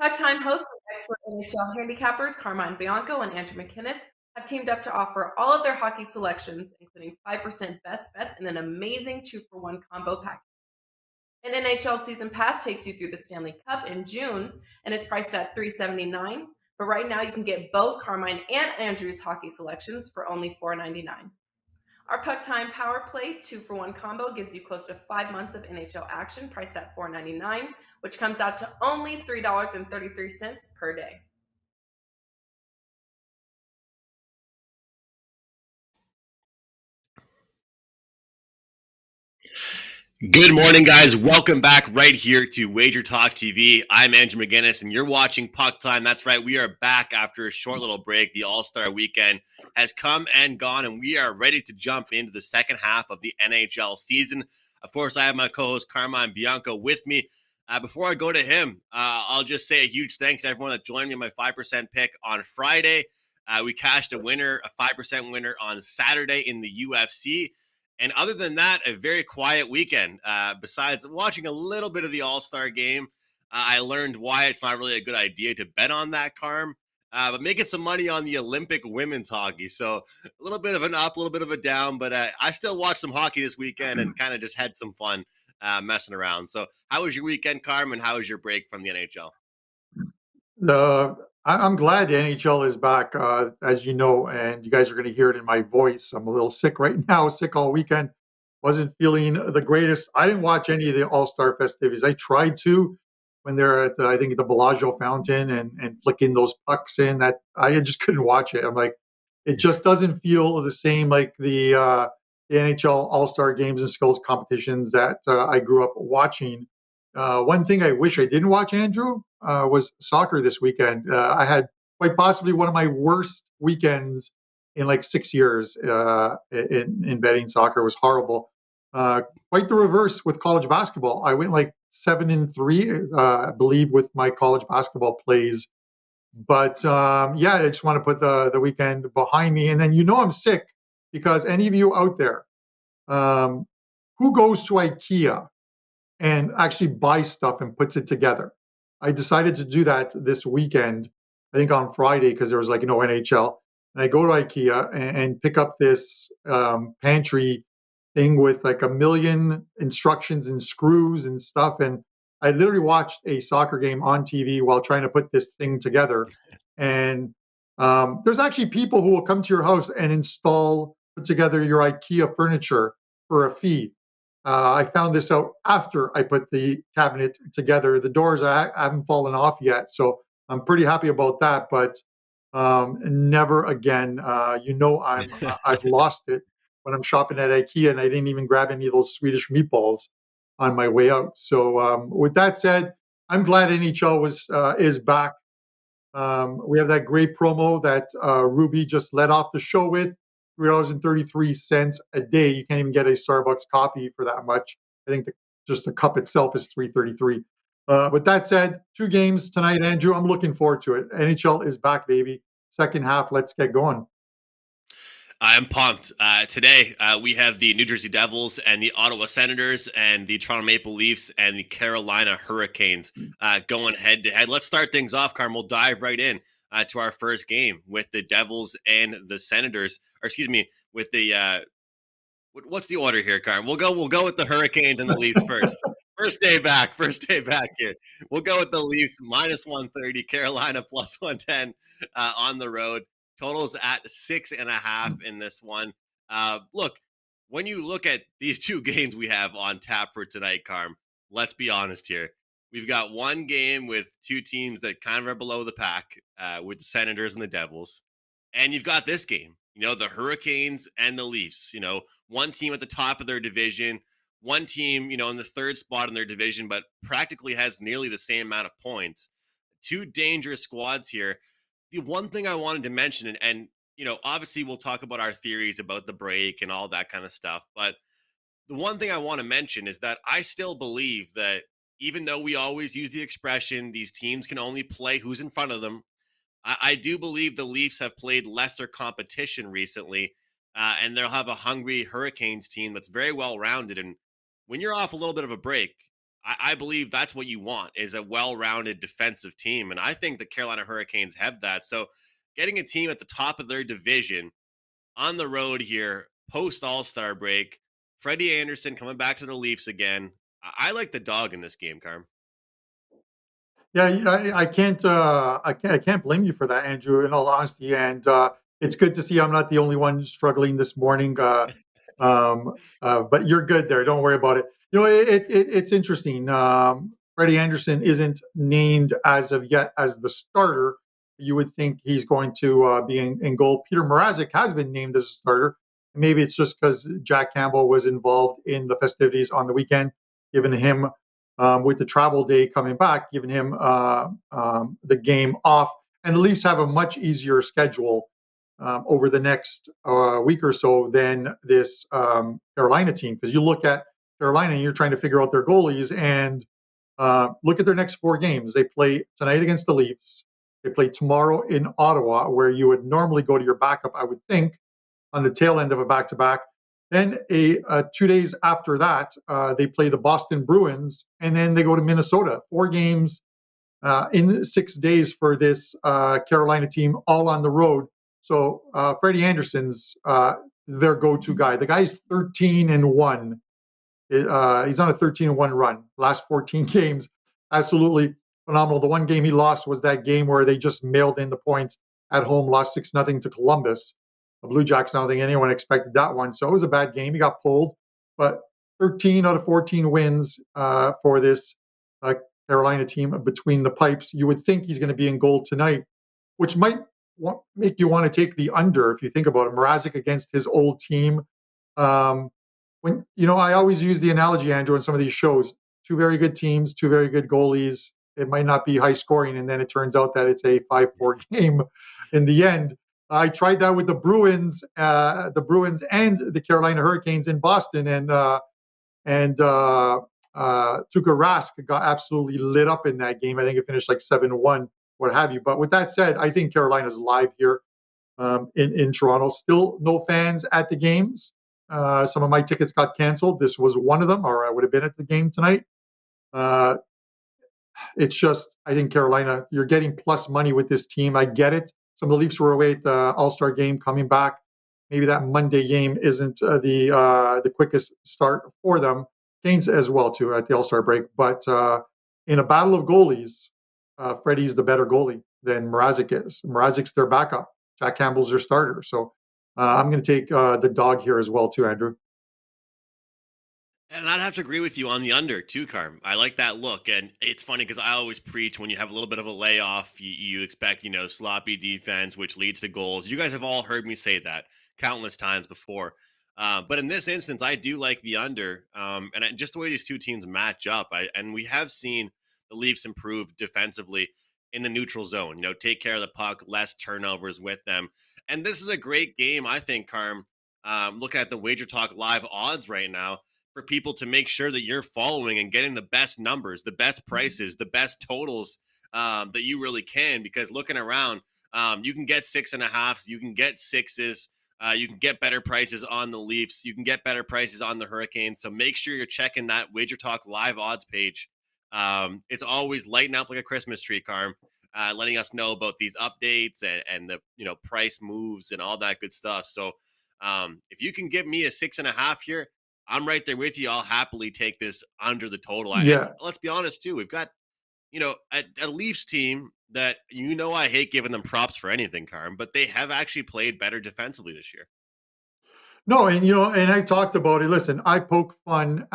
Part-time hosts and expert NHL handicappers Carmine Bianco and Andrew McInnis have teamed up to offer all of their hockey selections, including 5% best bets and an amazing 2-for-1 combo package. An NHL season pass takes you through the Stanley Cup in June and is priced at $379. But right now, you can get both Carmine and Andrew's hockey selections for only $499. Our Puck Time Power Play 2-for-1 combo gives you close to 5 months of NHL action, priced at $499, which comes out to only $3.33 per day. Good morning, guys. Welcome back right here to WagerTalk TV. I'm Andrew McInnis, and you're watching Puck Time. That's right. We are back after a short little break. The All-Star weekend has come and gone, and we are ready to jump into the second half of the NHL season. Of course, I have my co-host Carmine Bianco with me. Before I go to him, I'll just say a huge thanks to everyone that joined me in my 5% pick on Friday. We cashed a 5% winner on Saturday in the UFC. And other than that, a very quiet weekend. Besides watching a little bit of the All-Star game, I learned why it's not really a good idea to bet on that, Carm. But making some money on the Olympic women's hockey. So a little bit of an up, a little bit of a down. But I still watched some hockey this weekend and kind of just had some fun messing around. So how was your weekend, Carm, and how was your break from the NHL? I'm glad the NHL is back, as you know, and you guys are going to hear it in my voice. I'm a little sick right now, sick all weekend. Wasn't feeling the greatest. I didn't watch any of the All-Star festivities. I tried to when they're at, I think, the Bellagio fountain and flicking those pucks in. That I just couldn't watch it. I'm like, it just doesn't feel the same like the NHL All-Star games and skills competitions that I grew up watching. One thing I wish I didn't watch, Andrew, was soccer this weekend. I had quite possibly one of my worst weekends in like 6 years in betting soccer. It was horrible. Quite the reverse with college basketball. I went like 7-3, I believe, with my college basketball plays. But yeah, I just want to put the weekend behind me. And then I'm sick because any of you out there who goes to IKEA and actually buys stuff and puts it together. I decided to do that this weekend, I think on Friday, because there was NHL. And I go to IKEA and pick up this pantry thing with like a million instructions and screws and stuff. And I literally watched a soccer game on TV while trying to put this thing together. And there's actually people who will come to your house and put together your IKEA furniture for a fee. I found this out after I put the cabinet together. The doors haven't fallen off yet, so I'm pretty happy about that. But never again. I've lost it when I'm shopping at IKEA, and I didn't even grab any of those Swedish meatballs on my way out. So with that said, I'm glad NHL is back. We have that great promo that Ruby just led off the show with. $3.33 a day. You can't even get a Starbucks coffee for that much. I think just the cup itself is $3.33. With that said, 2 games tonight, Andrew. I'm looking forward to it. NHL is back, baby. Second half, let's get going. I'm pumped. Today, we have the New Jersey Devils and the Ottawa Senators and the Toronto Maple Leafs and the Carolina Hurricanes going head-to-head. Let's start things off, Carm. We'll dive right in to our first game with the Devils and the Senators. Or excuse me, with the what's the order here, Carm? We'll go with the Hurricanes and the Leafs first. First day back here. We'll go with the Leafs -130, Carolina +110 on the road. Totals at 6.5 in this one. Look, when you look at these 2 games we have on tap for tonight, Carm, let's be honest here. We've got one game with 2 teams that kind of are below the pack with the Senators and the Devils. And you've got this game, the Hurricanes and the Leafs. One team at the top of their division, one team, in the 3rd spot in their division, but practically has nearly the same amount of points. 2 dangerous squads here. The one thing I wanted to mention, and obviously we'll talk about our theories about the break and all that kind of stuff, but the one thing I want to mention is that I still believe that even though we always use the expression, these teams can only play who's in front of them, I do believe the Leafs have played lesser competition recently, and they'll have a hungry Hurricanes team that's very well-rounded. And when you're off a little bit of a break, I believe that's what you want, is a well-rounded defensive team. And I think the Carolina Hurricanes have that. So getting a team at the top of their division on the road here, post All-Star break, Freddie Anderson coming back to the Leafs again. I like the dog in this game, Carm. Yeah, I can't blame you for that, Andrew. In all honesty, and it's good to see I'm not the only one struggling this morning. But you're good there. Don't worry about it. It's interesting. Freddie Anderson isn't named as of yet as the starter. You would think he's going to be in goal. Peter Mrazek has been named as a starter. Maybe it's just because Jack Campbell was involved in the festivities on the weekend, giving him with the travel day coming back, giving him the game off. And the Leafs have a much easier schedule over the next week or so than this Carolina team. Because you look at Carolina and you're trying to figure out their goalies, and look at their next 4 games. They play tonight against the Leafs. They play tomorrow in Ottawa, where you would normally go to your backup, I would think, on the tail end of a back-to-back. Then 2 days after that, they play the Boston Bruins, and then they go to Minnesota. 4 games in 6 days for this Carolina team, all on the road. So Freddie Anderson's their go-to guy. The guy's 13-1. He's on a 13-1 run. Last 14 games, absolutely phenomenal. The one game he lost was that game where they just mailed in the points at home, lost 6-0 to Columbus. The Blue Jackets, I don't think anyone expected that one. So it was a bad game. He got pulled, but 13 out of 14 wins for this Carolina team between the pipes. You would think he's going to be in goal tonight, which might make you want to take the under if you think about it. Mrazek against his old team. I always use the analogy, Andrew, in some of these shows. 2 very good teams, 2 very good goalies. It might not be high scoring, and then it turns out that it's a 5-4 game in the end. I tried that with the Bruins and the Carolina Hurricanes in Boston, and Tuukka Rask got absolutely lit up in that game. I think it finished like 7-1, what have you. But with that said, I think Carolina's live here in Toronto. Still no fans at the games. Some of my tickets got canceled. This was one of them, or I would have been at the game tonight. It's just, I think Carolina, you're getting plus money with this team. I get it. Some of the Leafs were away at the All-Star game coming back. Maybe that Monday game isn't the quickest start for them. Canes as well, too, at the All-Star break. But in a battle of goalies, Freddie's the better goalie than Mrazek is. Mrazek's their backup. Jack Campbell's their starter. So I'm going to take the dog here as well, too, Andrew. And I'd have to agree with you on the under too, Carm. I like that look. And it's funny because I always preach when you have a little bit of a layoff, you expect, sloppy defense, which leads to goals. You guys have all heard me say that countless times before. But in this instance, I do like the under. And just the way these two teams match up. And we have seen the Leafs improve defensively in the neutral zone, take care of the puck, less turnovers with them. And this is a great game, I think, Carm. Looking at the WagerTalk live odds right now, for people to make sure that you're following and getting the best numbers, the best prices, the best totals that you really can. Because looking around, you can get 6.5s, you can get 6s, you can get better prices on the Leafs, you can get better prices on the Hurricanes. So make sure you're checking that WagerTalk live odds page. It's always lighting up like a Christmas tree, Carm, letting us know about these updates and the price moves and all that good stuff. So if you can give me a 6.5 here, I'm right there with you. I'll happily take this under the total. Yeah. And let's be honest too. We've got, a Leafs team that, I hate giving them props for anything, Carm, but they have actually played better defensively this year. No, and I talked about it. Listen, I poke fun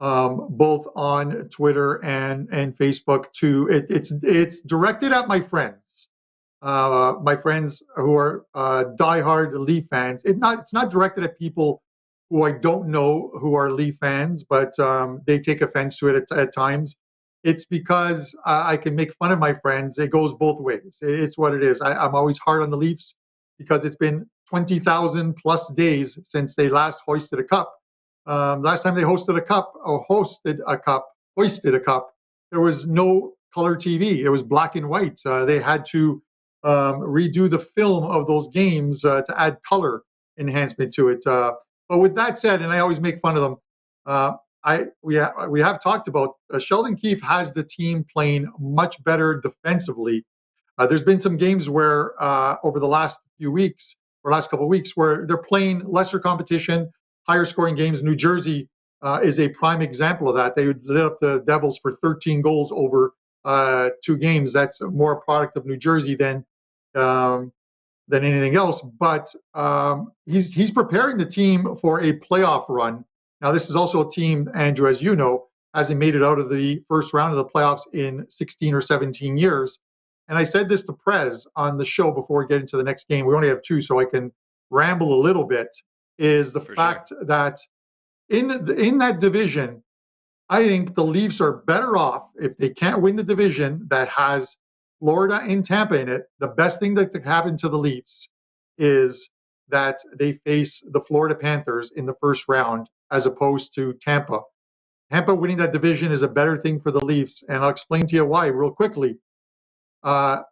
both on Twitter and Facebook too. It's directed at my friends who are diehard Leaf fans. It's not directed at people who I don't know who are Leaf fans, but they take offense to it at times. It's because I can make fun of my friends. It goes both ways. It's what it is. I'm always hard on the Leafs because it's been 20,000 plus days since they last hoisted a cup. Last time they hoisted a cup, there was no color TV. It was black and white. They had to redo the film of those games to add color enhancement to it. But with that said, and I always make fun of them, we have talked about Sheldon Keefe has the team playing much better defensively. There's been some games where over the last few weeks or last couple of weeks where they're playing lesser competition, higher scoring games. New Jersey is a prime example of that. They lit up the Devils for 13 goals over 2 games. That's more a product of New Jersey than anything else. But he's preparing the team for a playoff run. Now, this is also a team, Andrew, as you know, hasn't made it out of the first round of the playoffs in 16 or 17 years. And I said this to Prez on the show before we get into the next game. We only have 2, so I can ramble a little bit. Is the fact that in that division, I think the Leafs are better off if they can't win the division that has Florida and Tampa in it. The best thing that could happen to the Leafs is that they face the Florida Panthers in the first round as opposed to Tampa. Tampa winning that division is a better thing for the Leafs, and I'll explain to you why real quickly. Florida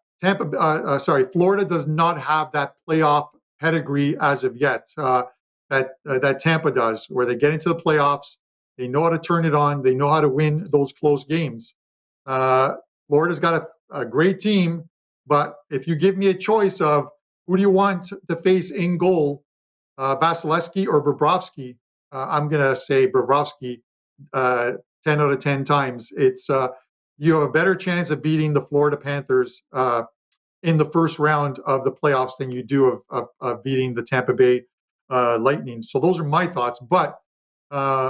does not have that playoff pedigree as of yet that Tampa does, where they get into the playoffs, they know how to turn it on, they know how to win those close games. Florida's got a great team, but if you give me a choice of who do you want to face in goal, Vasilevsky or Bobrovsky, I'm going to say Bobrovsky 10 out of 10 times. It's you have a better chance of beating the Florida Panthers in the first round of the playoffs than you do of beating the Tampa Bay Lightning. So those are my thoughts. But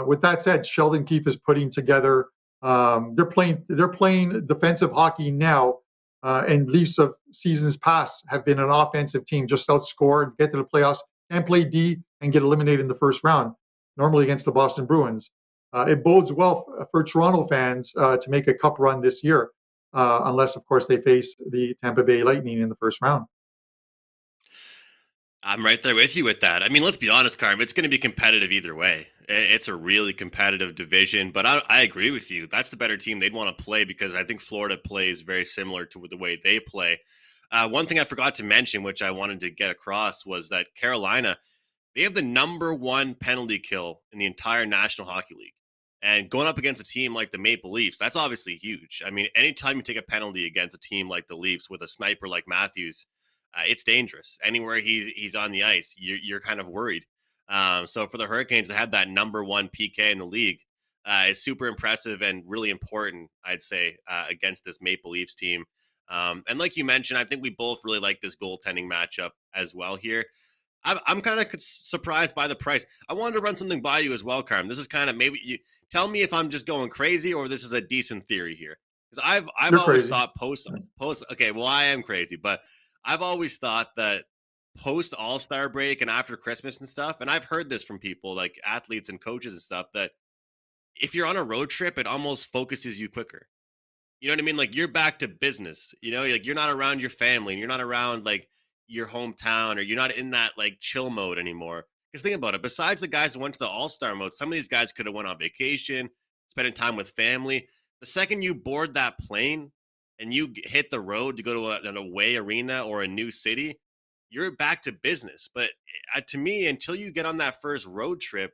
with that said, Sheldon Keefe is putting together. They're playing defensive hockey now, and Leafs of seasons past have been an offensive team, just outscore and get to the playoffs and play D and get eliminated in the first round, normally against the Boston Bruins. It bodes well for Toronto fans to make a cup run this year, unless, of course, they face the Tampa Bay Lightning in the first round. I'm right there with you with that. I mean, let's be honest, Carm. It's going to be competitive either way. It's a really competitive division, but I agree with you. That's the better team they'd want to play because I think Florida plays very similar to the way they play. One thing I forgot to mention, which I wanted to get across, was that Carolina, they have the #1 penalty kill in the entire National Hockey League. And going up against a team like the Maple Leafs, that's obviously huge. I mean, anytime you take a penalty against a team like the Leafs with a sniper like Matthews, it's dangerous. Anywhere he's on the ice, you're kind of worried. So for the Hurricanes to have that #1 PK in the league is super impressive and really important, I'd say, against this Maple Leafs team. And like you mentioned, I think we both really like this goaltending matchup as well here. I'm kind of surprised by the price. I wanted to run something by you as well, Carm. This is kind of maybe you tell me if I'm just going crazy or this is a decent theory here. Because I've always thought post. Okay, well I am crazy, but I've always thought that post All-Star break and after Christmas and stuff, and I've heard this from people like athletes and coaches and stuff, that if you're on a road trip, it almost focuses you quicker. You know what I mean? Like you're back to business. You know, like you're not around your family and you're not around like your hometown, or you're not in that like chill mode anymore. Because think about it, besides the guys who went to the all-star mode, some of these guys could have went on vacation, spending time with family. The second you board that plane and you hit the road to go to an away arena or a new city, you're back to business. But to me, until you get on that first road trip,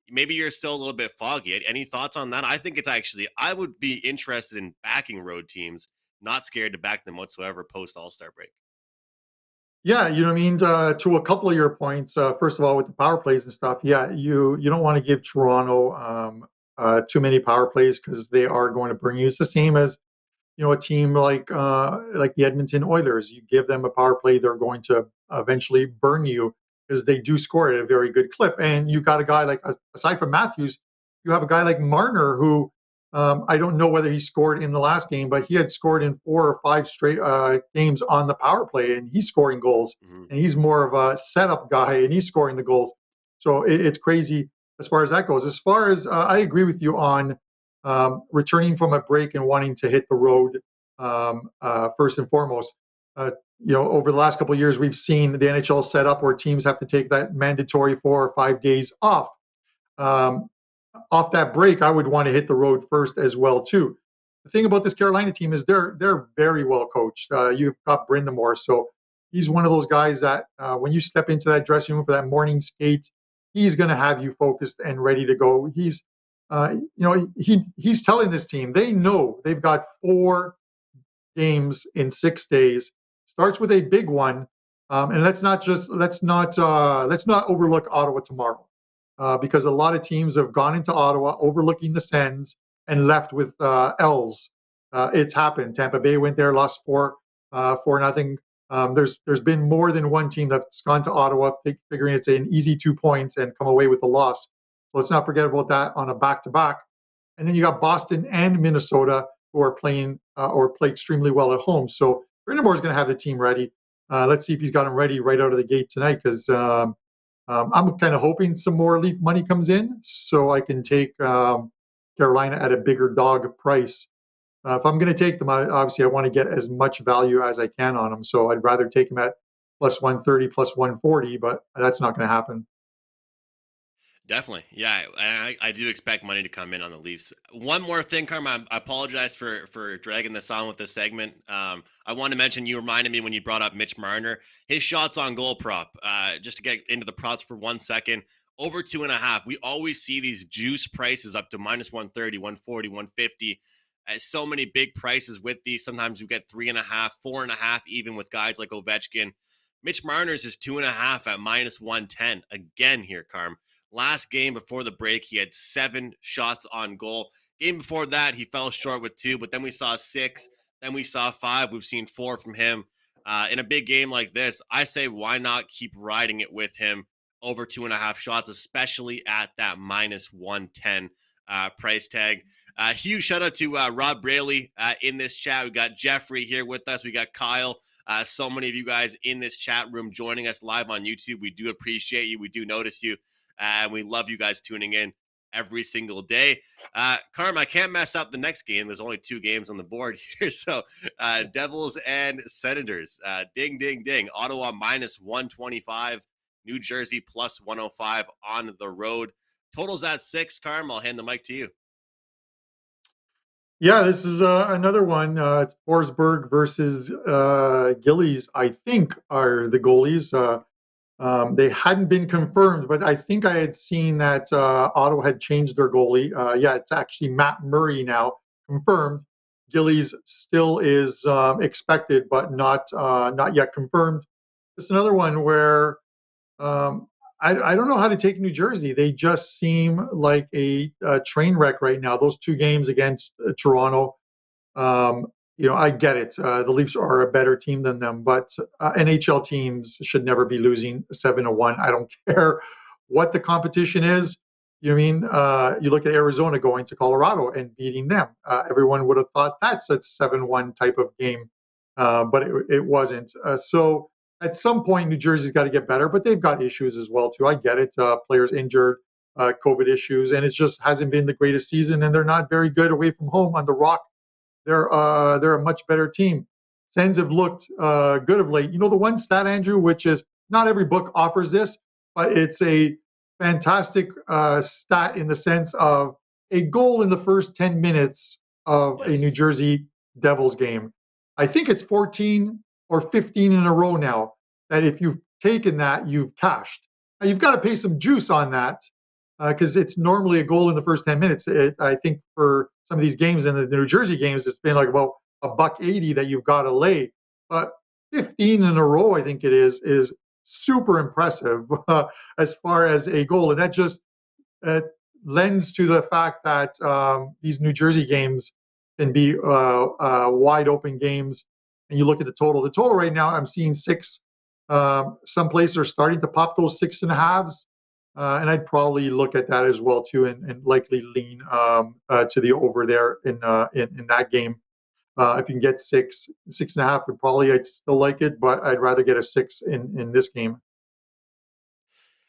maybe you're still a little bit foggy. Any thoughts on that? I think it's actually, I would be interested in backing road teams, not scared to back them whatsoever post all-star break. Yeah, you know what I mean? To a couple of your points, first of all, with the power plays and stuff, yeah, you don't want to give Toronto too many power plays because they are going to burn you. It's the same as, a team like the Edmonton Oilers. You give them a power play, they're going to eventually burn you because they do score at a very good clip. And you got a guy like, aside from Matthews, you have a guy like Marner who, I don't know whether he scored in the last game, but he had scored in 4 or 5 straight games on the power play, and he's scoring goals. Mm-hmm. And he's more of a setup guy, and he's scoring the goals. So it's crazy as far as that goes. As far as I agree with you on returning from a break and wanting to hit the road first and foremost. Over the last couple of years, we've seen the NHL set up where teams have to take that mandatory 4 or 5 days off. Off that break, I would want to hit the road first as well too. The thing about this Carolina team is they're very well coached. You've got Brindamore, so he's one of those guys that when you step into that dressing room for that morning skate, he's going to have you focused and ready to go. He's he's telling this team they know they've got 4 games in 6 days. Starts with a big one, and let's not overlook Ottawa tomorrow, because a lot of teams have gone into Ottawa overlooking the Sens and left with L's. It's happened. Tampa Bay went there, lost 4-0. There's been more than one team that's gone to Ottawa figuring it's an easy 2 points and come away with a loss. So let's not forget about that on a back-to-back. And then you got Boston and Minnesota who are playing or play extremely well at home. So Brind'Amour is going to have the team ready. Let's see if he's got them ready right out of the gate tonight, because I'm kind of hoping some more Leaf money comes in so I can take Carolina at a bigger dog price. If I'm going to take them, obviously I want to get as much value as I can on them. So I'd rather take them at plus 130, plus 140, but that's not going to happen. Definitely. Yeah, I do expect money to come in on the Leafs. One more thing, Carmine, I apologize for dragging this on with this segment. I want to mention, you reminded me when you brought up Mitch Marner, his shots on goal prop, just to get into the props for 1 second, over 2.5. We always see these juice prices up to minus 130, 140, 150. So many big prices with these. Sometimes we get 3.5, 4.5, even with guys like Ovechkin. Mitch Marner's is 2.5 at minus 110 again here, Carm. Last game before the break, he had 7 shots on goal. Game before that, he fell short with 2, but then we saw 6. Then we saw 5. We've seen 4 from him. In a big game like this, I say why not keep riding it with him over 2.5 shots, especially at that minus 110 price tag. Huge shout out to Rob Braley in this chat. We got Jeffrey here with us. We got Kyle. So many of you guys in this chat room joining us live on YouTube. We do appreciate you. We do notice you. And we love you guys tuning in every single day. Carm, I can't mess up the next game. There's only 2 games on the board here. So Devils and Senators. Ding, ding, ding. Ottawa minus 125. New Jersey plus 105 on the road. Totals at 6. Carm, I'll hand the mic to you. Yeah, this is another one. It's Forsberg versus Gillies, I think, are the goalies. They hadn't been confirmed, but I think I had seen that Ottawa had changed their goalie. Yeah, it's actually Matt Murray now, confirmed. Gillies still is expected, but not yet confirmed. It's another one where I don't know how to take New Jersey. They just seem like a train wreck right now. Those 2 games against Toronto, I get it. The Leafs are a better team than them, but NHL teams should never be losing 7-1. I don't care what the competition is. You know what I mean? You look at Arizona going to Colorado and beating them. Everyone would have thought that's a 7-1 type of game, but it wasn't. So at some point, New Jersey's got to get better, but they've got issues as well too. I get it. Players injured, COVID issues, and it just hasn't been the greatest season, and they're not very good away from home on the Rock. They're a much better team. Sens have looked good of late. You know the one stat, Andrew, which is not every book offers this, but it's a fantastic stat in the sense of a goal in the first 10 minutes of a New Jersey Devils game. I think it's 14 or 15 in a row now that if you've taken that, you've cashed. Now, you've got to pay some juice on that because it's normally a goal in the first 10 minutes. I think for some of these games and the New Jersey games, it's been like about $1.80 that you've got to lay. But 15 in a row, I think it is super impressive as far as a goal. And that just lends to the fact that these New Jersey games can be wide open games. And you look at the total. The total right now, I'm seeing 6. Some places are starting to pop those 6.5s. And I'd probably look at that as well too, and likely lean to the over there in that game. If you can get 6.5, I'd still like it, but I'd rather get a 6 in this game.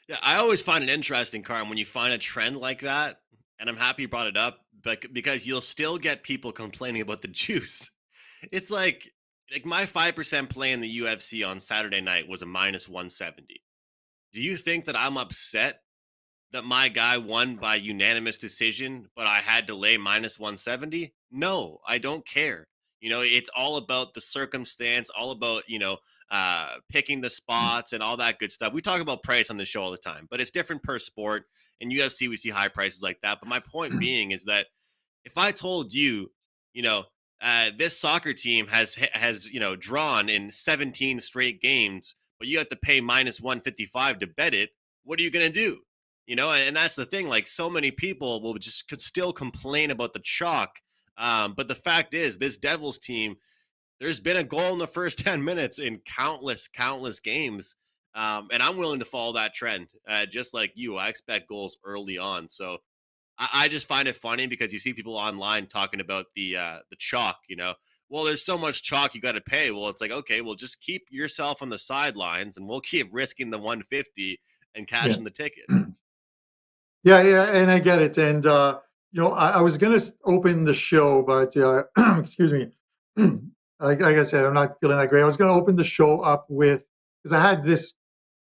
Yeah, I always find it interesting, Carm, when you find a trend like that, and I'm happy you brought it up, but because you'll still get people complaining about the juice. It's like my 5% play in the UFC on Saturday night was a minus 170. Do you think that I'm upset that my guy won by unanimous decision, but I had to lay minus 170? No, I don't care. It's all about the circumstance, all about, picking the spots and all that good stuff. We talk about price on the show all the time, but it's different per sport. In UFC, we see high prices like that. But my point being is that if I told you, you know, this soccer team has drawn in 17 straight games, but you have to pay minus 155 to bet it, what are you gonna do? And that's the thing. Like, so many people will just could still complain about the chalk, but the fact is, this Devils team, there's been a goal in the first 10 minutes in countless games. And I'm willing to follow that trend. Just like you, I expect goals early on. So I just find it funny because you see people online talking about the chalk. Well, there's so much chalk you got to pay. Well, it's like, okay, well, just keep yourself on the sidelines, and we'll keep risking the 150 and Yeah. cashing the ticket. Yeah, yeah, and I get it. And I was gonna open the show, but excuse me. Like I said, I'm not feeling that great. I was gonna open the show up with because I had this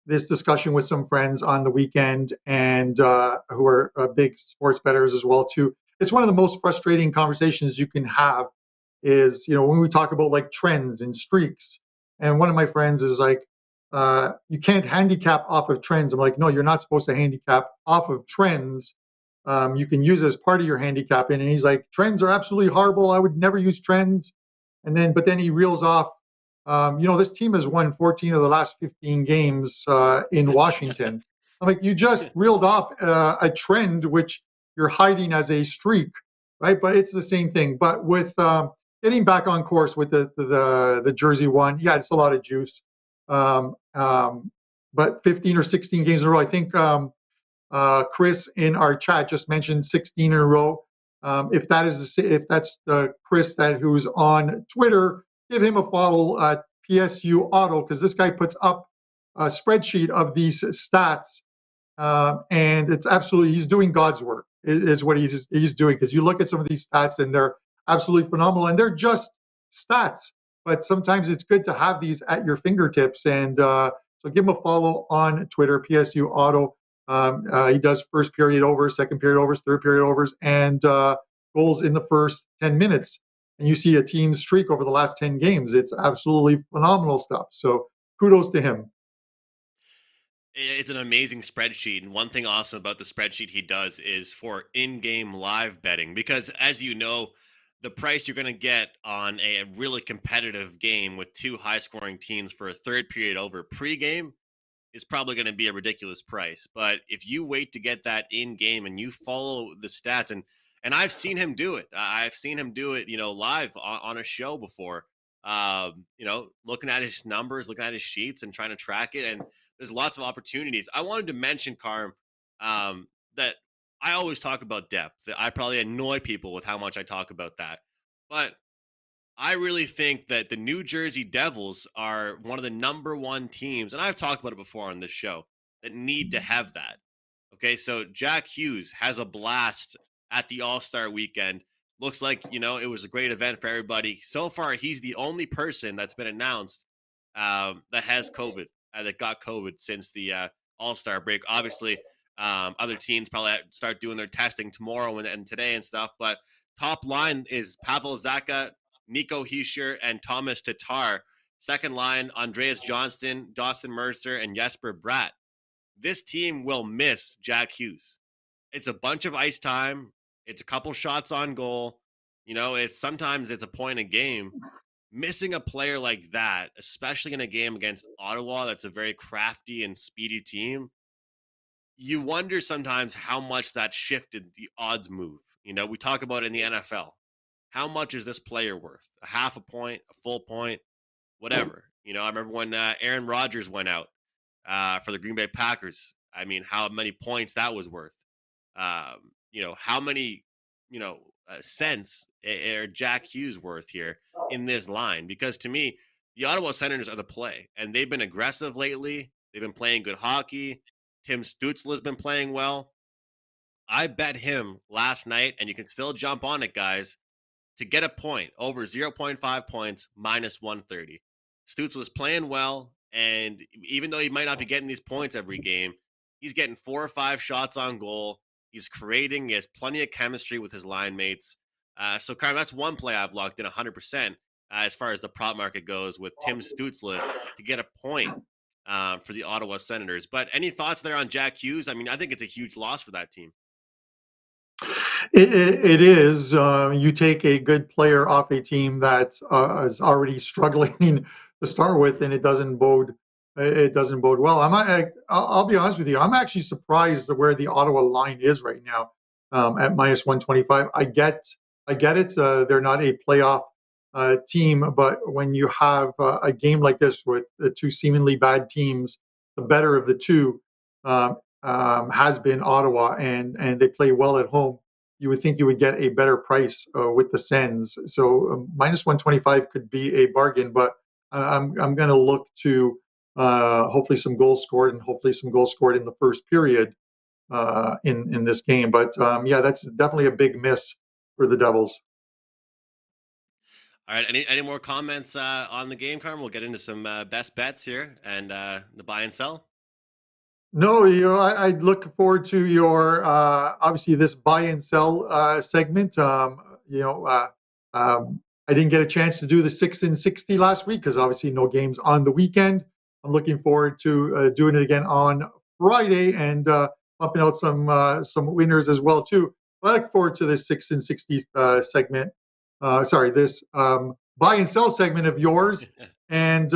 discussion with some friends on the weekend, and who are big sports bettors as well too. It's one of the most frustrating conversations you can have. Is when we talk about like trends and streaks, and one of my friends is like, you can't handicap off of trends. I'm like, no, you're not supposed to handicap off of trends. You can use it as part of your handicapping. And he's like, trends are absolutely horrible. I would never use trends. But then he reels off, this team has won 14 of the last 15 games in Washington. I'm like, you just reeled off a trend which you're hiding as a streak, right? But it's the same thing. But with getting back on course with the Jersey one, yeah, it's a lot of juice. Um, um, but 15 or 16 games in a row. I think Chris in our chat just mentioned 16 in a row. If that's Chris who's on Twitter, give him a follow at PSU Auto because this guy puts up a spreadsheet of these stats, and it's absolutely he's doing God's work. Is what he's doing because you look at some of these stats and they're absolutely phenomenal, and they're just stats. But sometimes it's good to have these at your fingertips, and so give him a follow on Twitter, PSU Auto. He does first period overs, second period overs, third period overs, and goals in the first 10 minutes. And you see a team's streak over the last 10 games. It's absolutely phenomenal stuff. So kudos to him. It's an amazing spreadsheet. And one thing awesome about the spreadsheet he does is for in-game live betting, because as you know, the price you're going to get on a really competitive game with two high-scoring teams for a third period over pregame is probably going to be a ridiculous price. But if you wait to get that in game and you follow the stats, and I've seen him do it. I've seen him do it, live on a show before. Looking at his numbers, looking at his sheets, and trying to track it. And there's lots of opportunities. I wanted to mention, Carm, that I always talk about depth. I probably annoy people with how much I talk about that, but I really think that the New Jersey Devils are one of the number one teams, and I've talked about it before on this show, that need to have that. Okay, so Jack Hughes has a blast at the All-Star weekend. Looks like, it was a great event for everybody. So far, he's the only person that's been announced that has COVID, that got COVID since the All-Star break. Obviously, other teams probably start doing their testing tomorrow and today and stuff, but top line is Pavel Zacha, Nico Hischier, and Thomas Tatar. Second line, Andreas Johnston, Dawson Mercer, and Jesper Bratt. This team will miss Jack Hughes. It's a bunch of ice time. It's a couple shots on goal. Sometimes it's a point a game. Missing a player like that, especially in a game against Ottawa, that's a very crafty and speedy team, you wonder sometimes how much that shifted the odds move. We talk about it in the NFL. How much is this player worth? A half a point, a full point, whatever. I remember when Aaron Rodgers went out for the Green Bay Packers. I mean, how many points that was worth. How many, cents are Jack Hughes worth here in this line? Because to me, the Ottawa Senators are the play, and they've been aggressive lately. They've been playing good hockey. Tim Stützle's been playing well. I bet him last night, and you can still jump on it, guys, to get a point over 0.5 points, minus 130. Stützle is playing well, and even though he might not be getting these points every game, he's getting 4 or 5 shots on goal. He's creating. He has plenty of chemistry with his line mates. So, Carl, that's one play I've locked in 100%. as far as the prop market goes with Tim Stutzla to get a point for the Ottawa Senators. But any thoughts there on Jack Hughes? I mean, I think it's a huge loss for that team. It is. You take a good player off a team that is already struggling to start with, and it doesn't bode. It doesn't bode well. I'll be honest with you. I'm actually surprised at where the Ottawa line is right now, at minus 125. I get it. They're not a playoff team, but when you have a game like this with the two seemingly bad teams, the better of the two has been Ottawa, and they play well at home. You would think you would get a better price with the Sens. So minus 125 could be a bargain, but I'm going to look to hopefully some goals scored, and hopefully some goals scored in the first period in this game. But yeah, that's definitely a big miss for the Devils. All right. Any more comments on the game, Carm? We'll get into some best bets here and the buy and sell. No, I look forward to your obviously this buy and sell segment. I didn't get a chance to do the 6 and 60 last week because obviously no games on the weekend. I'm looking forward to doing it again on Friday and pumping out some winners as well too. I look forward to this 6 and 60 segment. This buy and sell segment of yours. And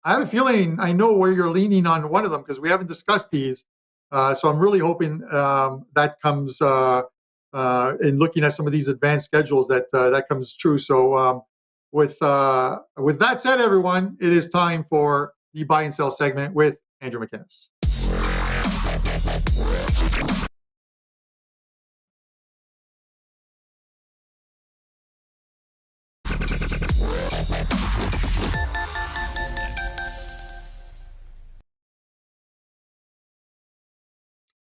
I have a feeling I know where you're leaning on one of them because we haven't discussed these. So I'm really hoping that comes in looking at some of these advanced schedules that comes true. So with that said, everyone, it is time for the buy and sell segment with Andrew McInnis.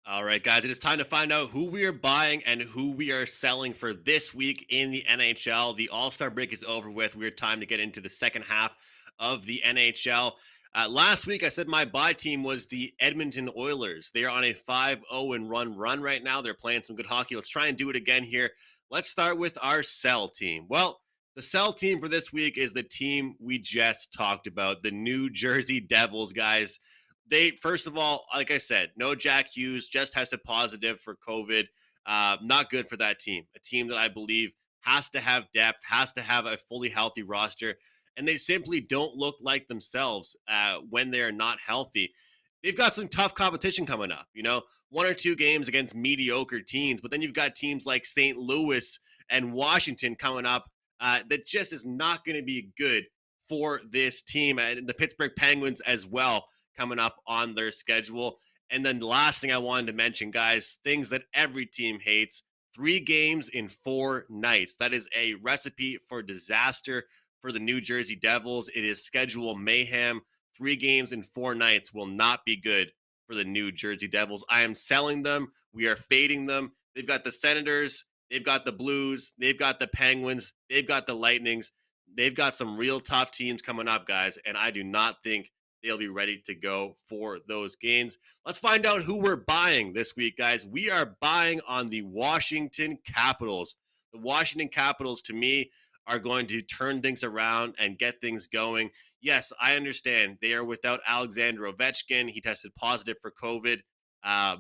All right, guys, it is time to find out who we are buying and who we are selling for this week in the NHL. The All-Star break is over with. We're time to get into the second half of the NHL. Last week, I said my buy team was the Edmonton Oilers. They are on a 5-0 run right now. They're playing some good hockey. Let's try and do it again here. Let's start with our sell team. Well, the sell team for this week is the team we just talked about, the New Jersey Devils, guys. They, first of all, like I said, no Jack Hughes, just tested positive for COVID. Not good for that team. A team that I believe has to have depth, has to have a fully healthy roster, and they simply don't look like themselves when they're not healthy. They've got some tough competition coming up, 1 or 2 games against mediocre teams, but then you've got teams like St. Louis and Washington coming up that just is not going to be good for this team, and the Pittsburgh Penguins as well coming up on their schedule. And then the last thing I wanted to mention, guys, things that every team hates: 3 games in 4 nights. That is a recipe for disaster for the New Jersey Devils. It is schedule mayhem. 3 games in 4 nights will not be good for the New Jersey Devils. I am selling them. We are fading them. They've got the Senators. They've got the Blues. They've got the Penguins. They've got the Lightnings. They've got some real tough teams coming up, guys, and I do not think they'll be ready to go for those games. Let's find out who we're buying this week, guys. We are buying on the Washington Capitals. The Washington Capitals, to me, are going to turn things around and get things going. Yes, I understand they are without Alexander Ovechkin. He tested positive for COVID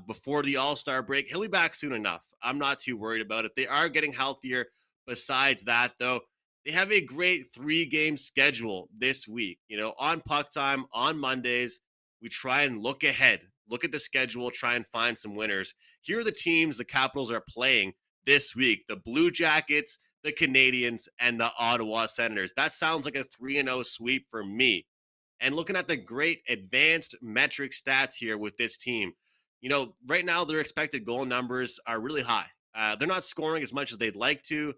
before the All-Star break. He'll be back soon enough. I'm not too worried about it. They are getting healthier. Besides that, though, they have a great 3-game schedule this week. On Puck Time, on Mondays, we try and look ahead, look at the schedule, try and find some winners. Here are the teams the Capitals are playing this week: the Blue Jackets, the Canadiens, and the Ottawa Senators. That sounds like a 3-0 sweep for me. And looking at the great advanced metric stats here with this team, right now their expected goal numbers are really high. They're not scoring as much as they'd like to.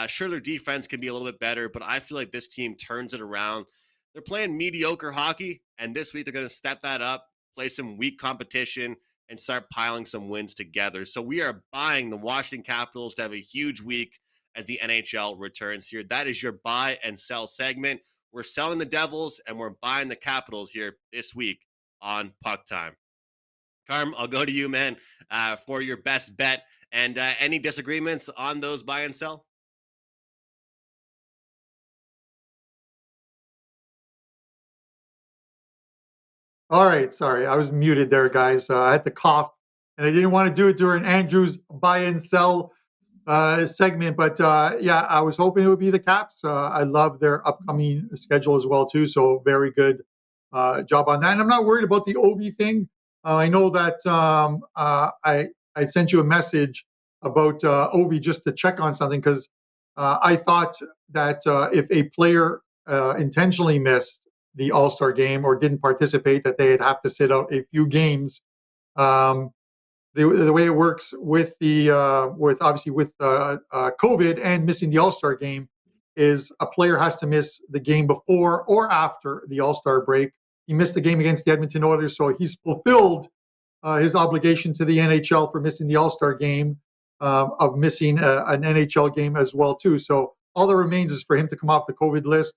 Sure, their defense can be a little bit better, but I feel like this team turns it around. They're playing mediocre hockey, and this week they're going to step that up, play some weak competition, and start piling some wins together. So we are buying the Washington Capitals to have a huge week as the NHL returns here. That is your buy and sell segment. We're selling the Devils, and we're buying the Capitals here this week on Puck Time. Carm, I'll go to you, man, for your best bet. And any disagreements on those buy and sell? All right, sorry, I was muted there, guys. I had to cough, and I didn't want to do it during Andrew's buy and sell segment. But yeah, I was hoping it would be the Caps. I love their upcoming schedule as well too. So very good job on that. And I'm not worried about the Ovi thing. I know that I sent you a message about Ovi just to check on something because I thought that if a player intentionally missed the All-Star game or didn't participate, that they'd have to sit out a few games. Um, the way it works with the with obviously with COVID and missing the All-Star game is a player has to miss the game before or after the All-Star break. He missed the game against the Edmonton Oilers, so he's fulfilled his obligation to the NHL for missing the All-Star game, of missing an NHL game as well too. So all that remains is for him to come off the COVID list.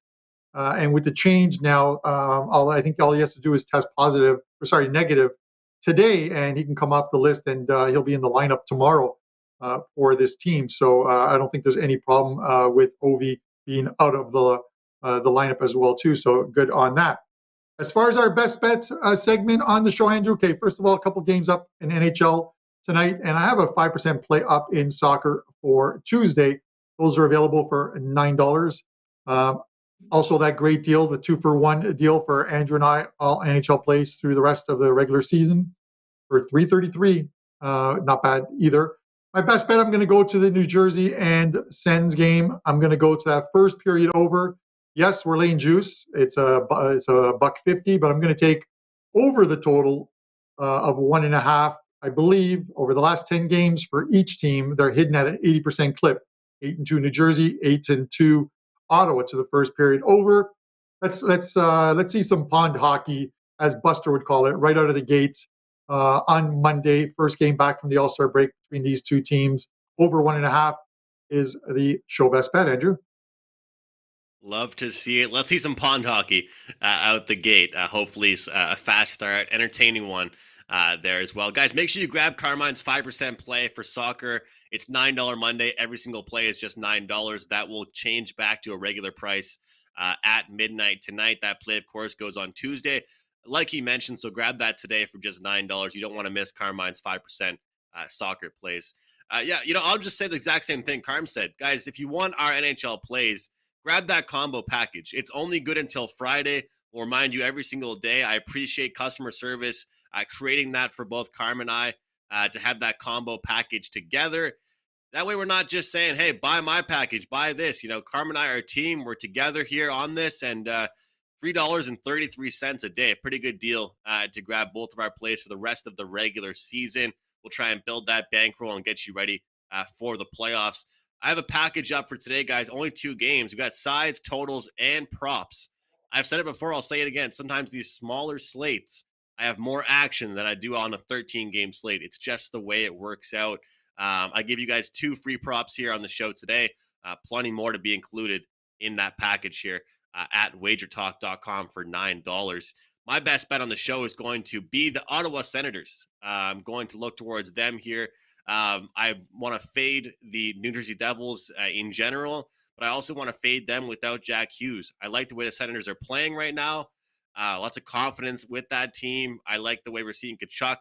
And with the change now, I think all he has to do is test negative today, and he can come off the list, and he'll be in the lineup tomorrow for this team. So I don't think there's any problem with Ovi being out of the lineup as well too. So good on that. As far as our best bets segment on the show, Andrew. Okay, first of all, a couple games up in NHL tonight, and I have a 5% play up in soccer for Tuesday. Those are available for $9. Also, that great deal, the 2-for-1 deal for Andrew and I, all NHL plays through the rest of the regular season for $3.33. Not bad either. My best bet, I'm going to go to the New Jersey and Sens game. I'm going to go to that first period over. Yes, we're laying juice. It's a $1.50, but I'm going to take over the total of 1.5. I believe over the last 10 games for each team, they're hitting at an 80% clip. 8-2 New Jersey, 8-2 Ottawa to the first period over. Let's see some pond hockey, as Buster would call it, right out of the gates on Monday. First game back from the All-Star break between these two teams. Over 1.5 is the show best bet, Andrew. Love to see it. Let's see some pond hockey out the gate. Hopefully a fast start, entertaining one there as well. Guys, make sure you grab Carmine's 5% play for soccer. It's $9 Monday. Every single play is just $9. That will change back to a regular price at midnight tonight. That play, of course, goes on Tuesday. Like he mentioned, so grab that today for just $9. You don't want to miss Carmine's 5% soccer plays. Yeah, I'll just say the exact same thing Carm said. Guys, if you want our NHL plays, grab that combo package. It's only good until Friday. We'll remind you every single day. I appreciate customer service, creating that for both Carm and I to have that combo package together. That way we're not just saying, hey, buy my package, buy this. Carm and I are a team. We're together here on this, and $3.33 a day. Pretty good deal to grab both of our plays for the rest of the regular season. We'll try and build that bankroll and get you ready for the playoffs. I have a package up for today, guys. Only 2 games. We've got sides, totals, and props. I've said it before. I'll say it again. Sometimes these smaller slates, I have more action than I do on a 13-game slate. It's just the way it works out. I give you guys 2 free props here on the show today. Plenty more to be included in that package here at WagerTalk.com for $9. My best bet on the show is going to be the Ottawa Senators. I'm going to look towards them here. I want to fade the New Jersey Devils in general, but I also want to fade them without Jack Hughes. I like the way the Senators are playing right now. Lots of confidence with that team. I like the way we're seeing Kachuk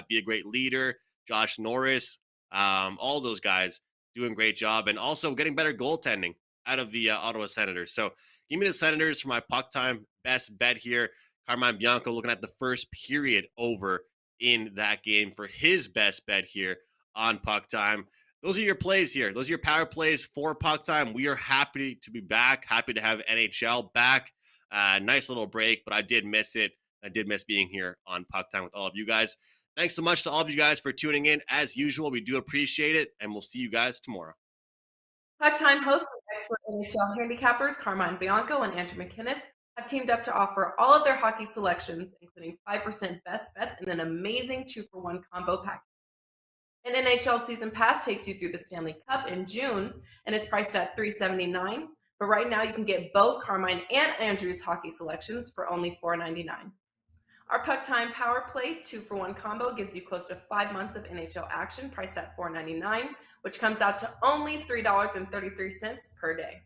be a great leader. Josh Norris, all those guys doing a great job, and also getting better goaltending out of the Ottawa Senators. So give me the Senators for my puck time best bet here. Carmine Bianco looking at the first period over in that game for his best bet here on puck time. Those are your plays here. Those are your power plays for puck time. We are happy to be back. Happy to have NHL back. Nice little break, but I did miss it. I did miss being here on puck time with all of you guys. Thanks so much to all of you guys for tuning in. As usual, we do appreciate it, and we'll see you guys tomorrow. Puck time hosts and expert NHL handicappers Carmine Bianco and Andrew McInnis have teamed up to offer all of their hockey selections, including 5% best bets and an amazing 2-for-1 combo package. An NHL season pass takes you through the Stanley Cup in June and is priced at $3.79. But right now you can get both Carmine and Andrew's hockey selections for only $4.99. Our Puck Time Power Play 2-for-1 combo gives you close to 5 months of NHL action priced at $4.99, which comes out to only $3.33 per day.